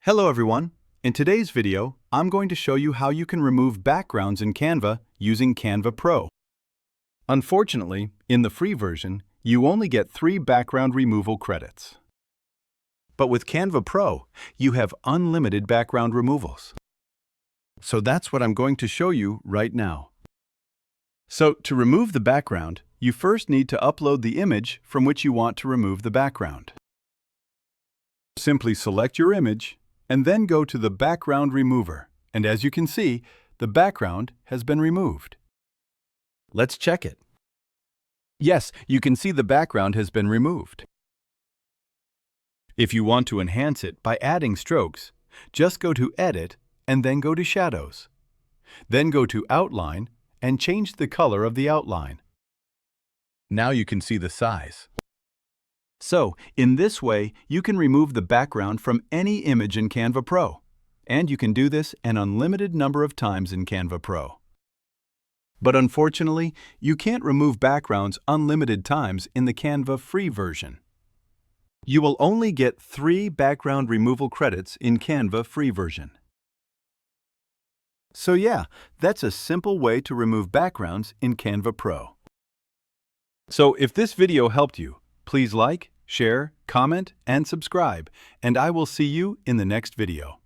Hello everyone! In today's video, I'm going to show you how you can remove backgrounds in Canva using Canva Pro. Unfortunately, in the free version, you only get 3 background removal credits. But with Canva Pro, you have unlimited background removals. So that's what I'm going to show you right now. So to remove the background, you first need to upload the image from which you want to remove the background. Simply select your image and then go to the Background Remover, and as you can see, the background has been removed. Let's check it. Yes, you can see the background has been removed. If you want to enhance it by adding strokes, just go to Edit and then go to Shadows. Then go to Outline and change the color of the outline. Now you can see the size. So, in this way, you can remove the background from any image in Canva Pro. And you can do this an unlimited number of times in Canva Pro. But unfortunately, you can't remove backgrounds unlimited times in the Canva free version. You will only get 3 background removal credits in Canva free version. So yeah, that's a simple way to remove backgrounds in Canva Pro. So if this video helped you, please like, share, comment, and subscribe, and I will see you in the next video.